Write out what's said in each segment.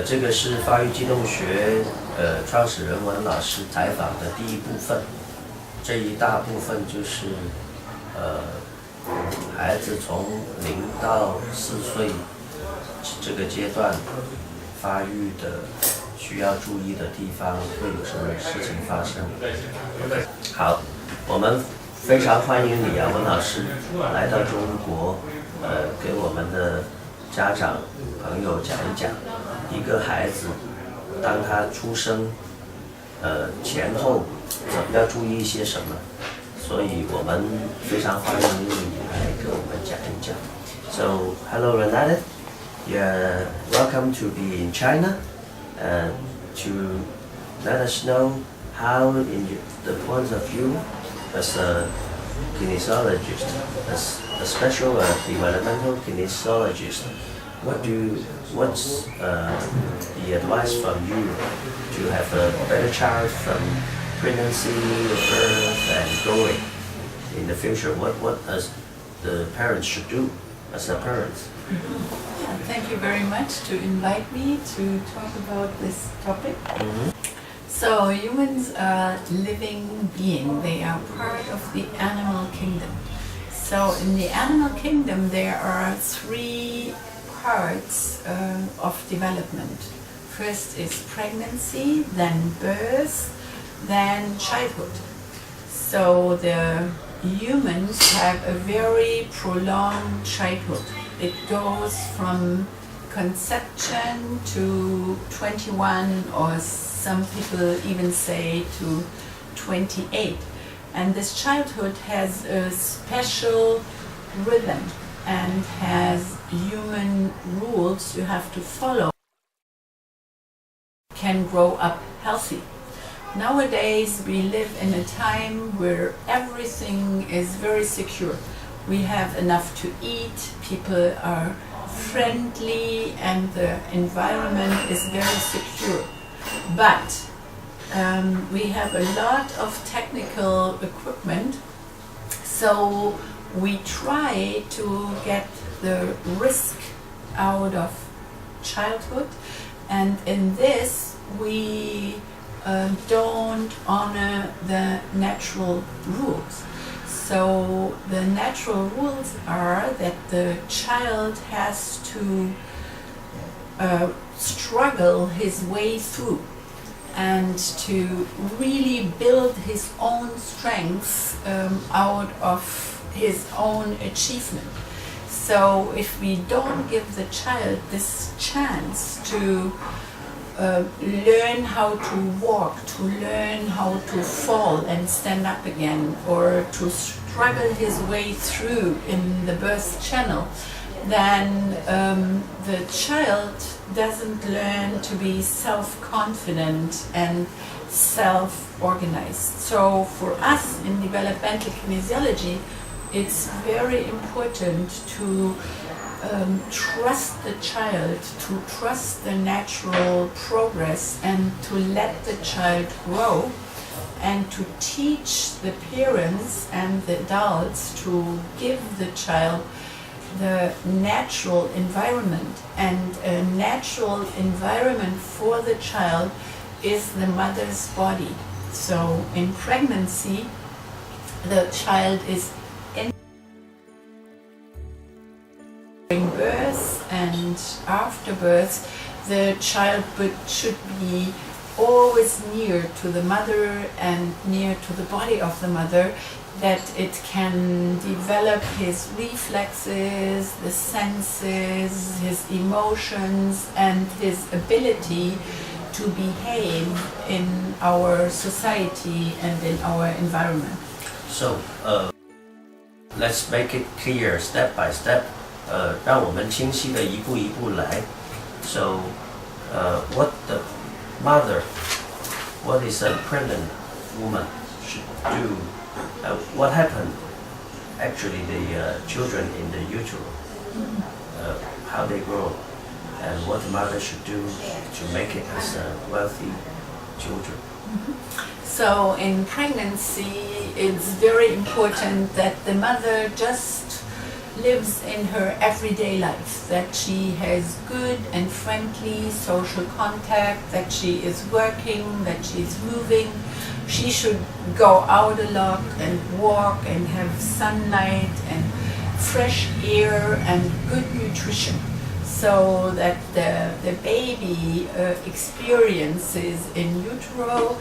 这个是发育机动学创始人文老师采访的第一部分，这一大部分就是孩子从0到4岁这个阶段发育的需要注意的地方，会有什么事情发生。好，我们非常欢迎你啊，文老师来到中国，给我们的家长朋友讲一讲一个孩子当他出生前后要注意一些什么，所以我们非常欢迎你来跟我们讲一讲。So hello Renate, you're welcome to be in China to let us know how in the point of view as a kinesiologist, as a special developmental kinesiologist, what's the advice from you to have a better child from pregnancy, birth, and growing in the future? What as the parents should do as a parent? Thank you very much to invite me to talk about this topic. So humans are living beings. They are part of the animal kingdom. So in the animal kingdom there are 3 parts of development. First is pregnancy, then birth, then childhood. So the humans have a very prolonged childhood. It goes from conception to 21, or some people even say to 28. And this childhood has a special rhythm and has human rules you have to follow. Can grow up healthy. Nowadays we live in a time where everything is very secure. We have enough to eat, people are friendly, and the environment is very secure. But we have a lot of technical equipment, so we try to get the risk out of childhood, and in this we don't honor the natural rules. So the natural rules are that the child has to struggle his way through and to really build his own strengths out of his own achievement. So if we don't give the child this chance to learn how to walk, to learn how to fall and stand up again, or to struggle his way through in the birth channel, then the child doesn't learn to be self-confident and self-organized. So for us in developmental kinesiology, it's very important to trust the child, to trust the natural progress, and to let the child grow, and to teach the parents and the adults to give the child the natural environment. And a natural environment for the child is the mother's body. So in pregnancy, the child is during birth, and after birth the child should be always near to the mother and near to the body of the mother, that it can develop his reflexes, the senses, his emotions, and his ability to behave in our society and in our environment. So let's make it clear step by step. 让我们清晰的一步一步来。So, what the mother, what is a pregnant woman should do? What happened? Actually, the children in the utero, how they grow, and what the mother should do to make it as wealthy children. So, in pregnancy, it's very important that the mother just lives in her everyday life, that she has good and friendly social contact, that she is working, that she's moving. She should go out a lot and walk and have sunlight and fresh air and good nutrition, so that the baby experiences in utero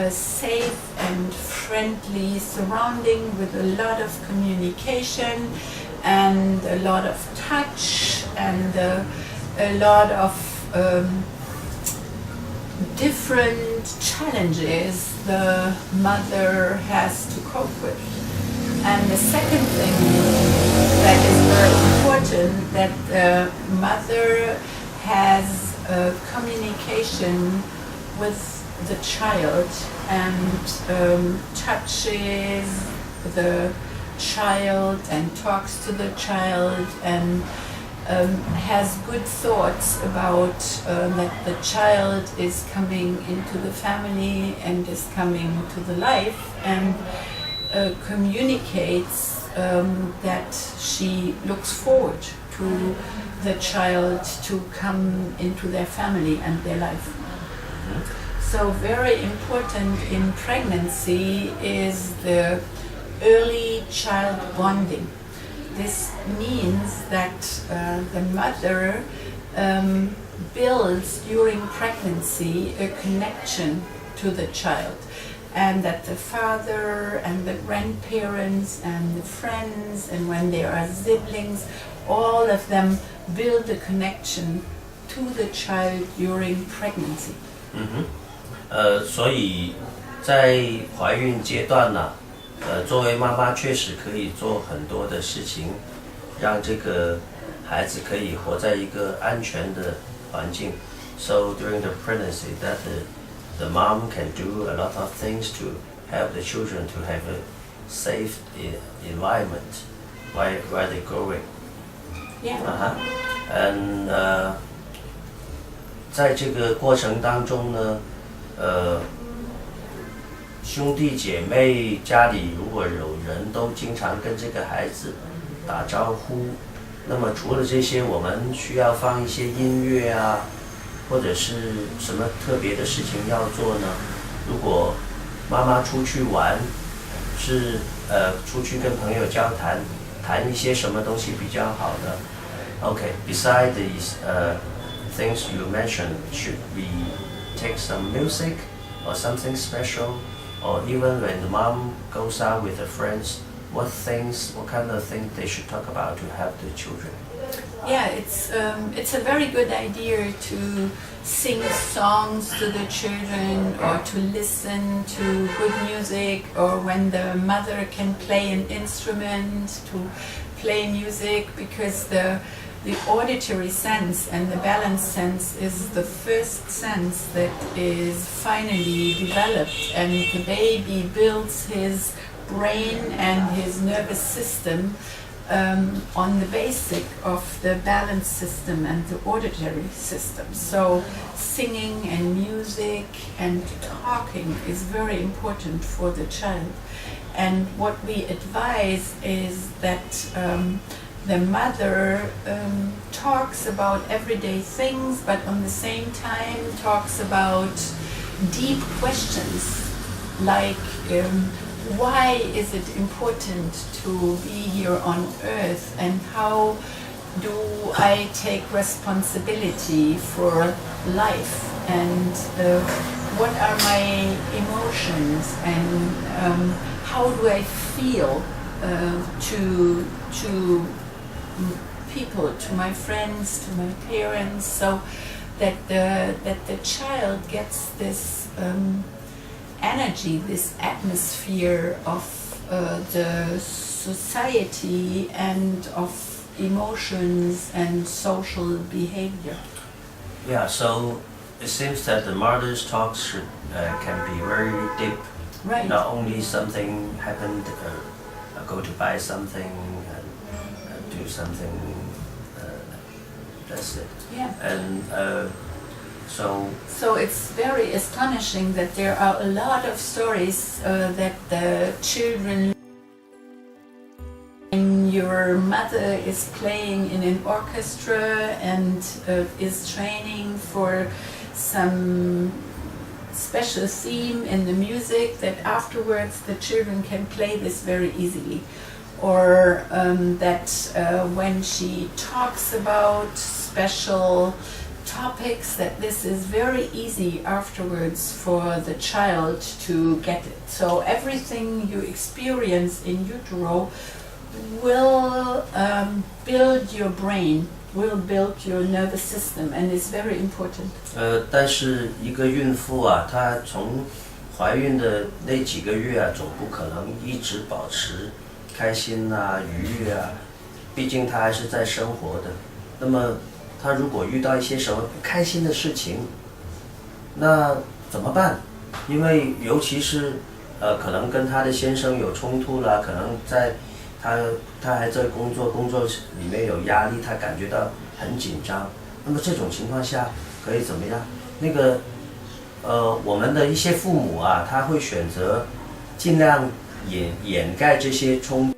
safe and friendly surrounding with a lot of communication and a lot of touch and a lot of different challenges the mother has to cope with. And the second thing that is very important, that the mother has communication with the child and touches the child and talks to the child and has good thoughts about that the child is coming into the family and is coming to the life, and communicates that she looks forward to the child to come into their family and their life. So very important in pregnancy is the early child bonding. This means that the mother builds during pregnancy a connection to the child, and that the father and the grandparents and the friends, and when there are siblings, all of them build a connection to the child during pregnancy. 所以在怀孕阶段呢，作为妈妈确实可以做很多的事情，让这个孩子可以活在一个安全的环境。So during the pregnancy, that the mom can do a lot of things to help the children to have a safe environment while they're growing. Yeah. And 在这个过程当中呢，兄弟姐妹家里如果有人都经常跟这个孩子打招呼，那么除了这些，我们需要放一些音乐啊，或者是什么特别的事情要做呢？如果妈妈出去玩，是出去跟朋友交谈，谈一些什么东西比较好呢？ Okay, beside these things you mentioned, should we take some music or something special? Or even when the mom goes out with her friends, what kind of things they should talk about to help the children? Yeah, it's a very good idea to sing songs to the children, or to listen to good music, or when the mother can play an instrument, to play music, because the auditory sense and the balance sense is the first sense that is finally developed, and the baby builds his brain and his nervous system on the basic of the balance system and the auditory system. So singing and music and talking is very important for the child. And what we advise is that the mother talks about everyday things, but on the same time talks about deep questions like why is it important to be here on earth, and how do I take responsibility for life, and what are my emotions, and how do I feel to people, to my friends, to my parents, so that the child gets this energy, this atmosphere of the society and of emotions and social behavior. Yeah, so it seems that the mother's talks can be very deep. Right. Not only something happened, go to buy something and do something, that's it. Yeah. And So it's very astonishing that there are a lot of stories that the children in your mother is playing in an orchestra and is training for some special theme in the music, that afterwards the children can play this very easily. Or that when she talks about special topics, that this is very easy afterwards for the child to get it. So everything you experience in utero will build your brain, will build your nervous system, and is very important. 但是一个孕妇啊，她从怀孕的那几个月啊，总不可能一直保持开心啊、愉悦啊，毕竟她还是在生活的。那么她如果遇到一些什么不开心的事情，那怎么办？因为尤其是可能跟她的先生有冲突啦，可能在她还在工作里面有压力，她感觉到很紧张。那么这种情况下可以怎么样？那个我们的一些父母啊，他会选择尽量掩盖这些冲突，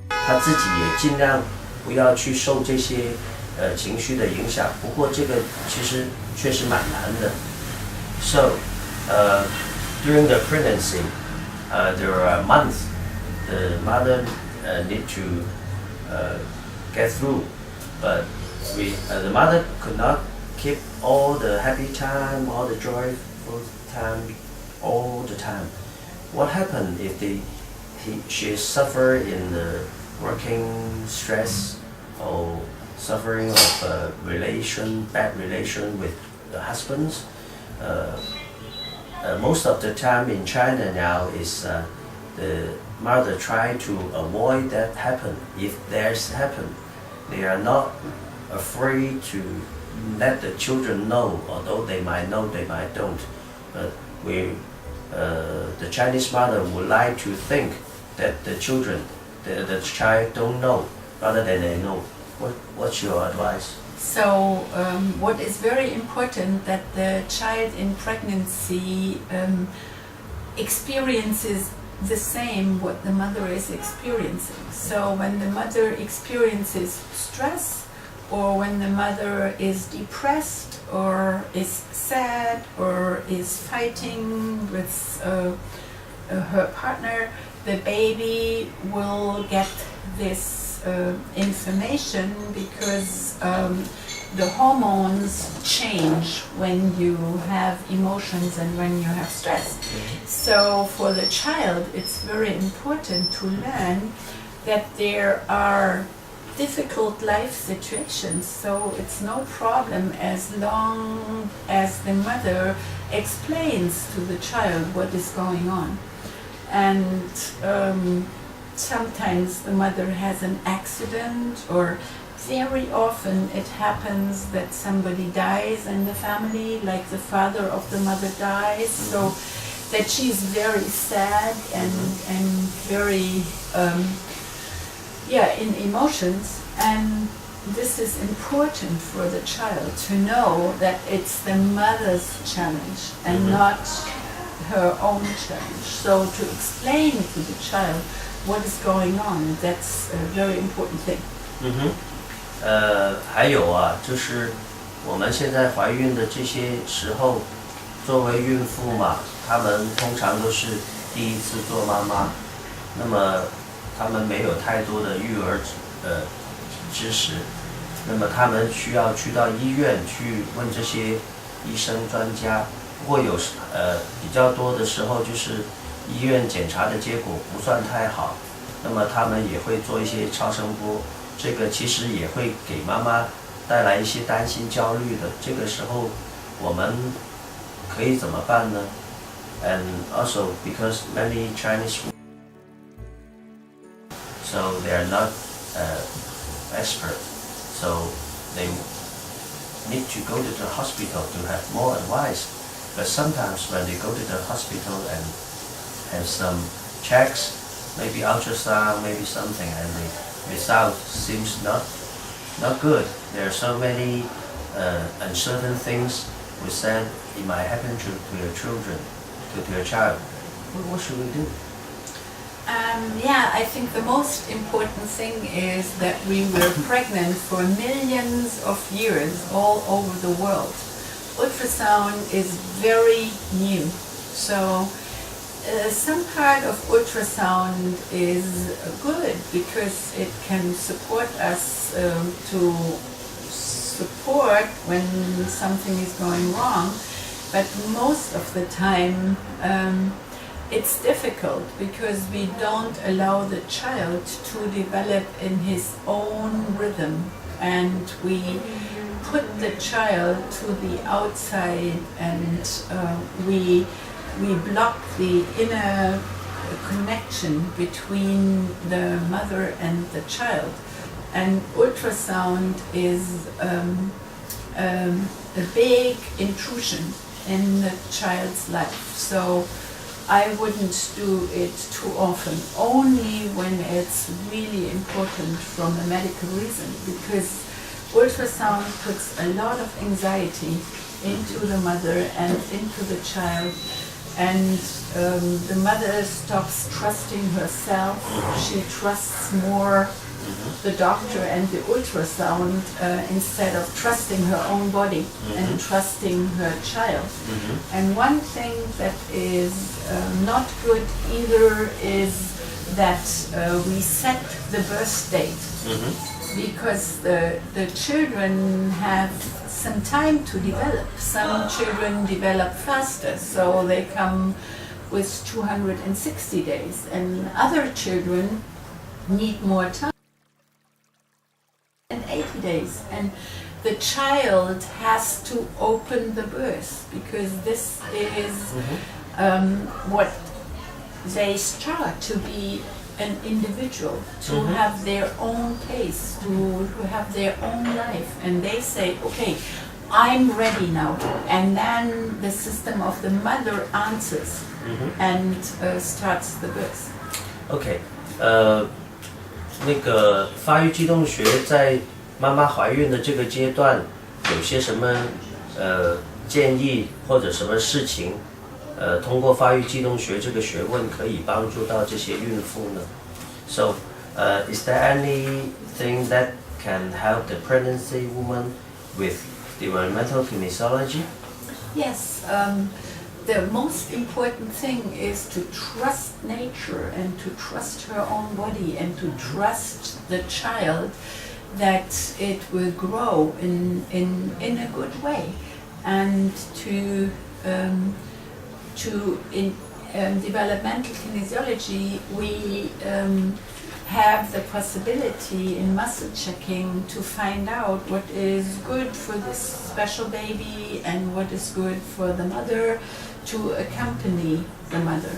他自己也尽量不要去受这些情绪的影响。不过这个其实确实蛮难的。So during the pregnancy, there are months the mother need to get through, but the mother could not keep all the happy time, all the joyful time, all the time. What happened if she suffer in the working stress or suffering of bad relation with the husbands? Most of the time in China now is the mother try to avoid that happen. If there's happen, they are not afraid to let the children know, although they might know, they might don't. But the Chinese mother would like to think that the children, the child don't know, rather than they know. What's your advice? So what is very important, that the child in pregnancy experiences the same what the mother is experiencing. So when the mother experiences stress, or when the mother is depressed or is sad or is fighting with her partner, the baby will get this information, because the hormones change when you have emotions and when you have stress. So for the child, it's very important to learn that there are difficult life situations, so it's no problem as long as the mother explains to the child what is going on. And sometimes the mother has an accident, or very often it happens that somebody dies in the family, like the father of the mother dies, so that she's very sad and very in emotions. And this is important for the child to know that it's the mother's challenge and not her own challenge. So to explain to the child what is going on, that's a very important thing. 还有啊，就是我们现在怀孕的这些时候，作为孕妇嘛，她们通常都是第一次做妈妈，那么她们没有太多的育儿知识，那么她们需要去到医院去问这些医生专家。不过有比较多的时候，就是医院检查的结果不算太好，那么他们也会做一些超声波，这个其实也会给妈妈带来一些担心、焦虑的。这个时候我们可以怎么办呢？ And also because many Chinese, so they are not expert, so they need to go to the hospital to have more advice. But sometimes when they go to the hospital and have some checks, maybe ultrasound, maybe something, and the result seems not good. There are so many uncertain things we said it might happen to your children, to your child. What should we do? Yeah, I think the most important thing is that we were pregnant for millions of years all over the world. Ultrasound is very new, so some part of ultrasound is good because it can support us to support when something is going wrong, but most of the time it's difficult because we don't allow the child to develop in his own rhythm, and we put the child to the outside, and we block the inner connection between the mother and the child. And ultrasound is a big intrusion in the child's life. So I wouldn't do it too often, only when it's really important from a medical reason, because ultrasound puts a lot of anxiety into the mother and into the child, and the mother stops trusting herself. She trusts more the doctor and the ultrasound instead of trusting her own body and trusting her child. And one thing that is not good either is that we set the birth date, because the children have some time to develop. Some children develop faster, so they come with 260 days, and other children need more time, and 80 days. And the child has to open the birth, because this is what they start to be an individual, to have their own pace, to have their own life, and they say, okay, I'm ready now, and then the system of the mother answers and starts the birth. OK， 那个发育机动学在妈妈怀孕的这个阶段，有些什么建议或者什么事情？通过发育机动学这个学问可以帮助到这些孕妇呢 ？So, is there anything that can help the pregnancy woman with developmental kinesiology? Yes, the most important thing is to trust nature and to trust her own body and to trust the child that it will grow in a good way, and in developmental kinesiology, we have the possibility in muscle checking to find out what is good for this special baby and what is good for the mother, to accompany the mother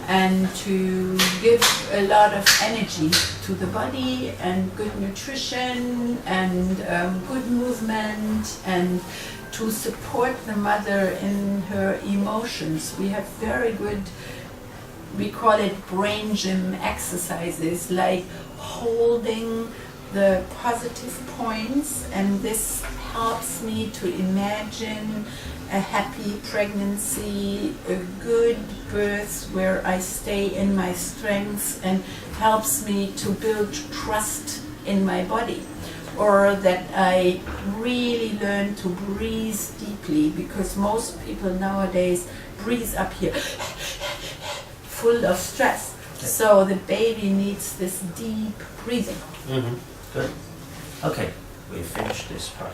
and to give a lot of energy to the body, and good nutrition and good movement, and to support the mother in her emotions. We have very good, we call it brain gym exercises, like holding the positive points, and this helps me to imagine a happy pregnancy, a good birth where I stay in my strengths, and helps me to build trust in my body. Or that I really learn to breathe deeply, because most people nowadays breathe up here, full of stress. So the baby needs this deep breathing. Good. Okay, we finished this part.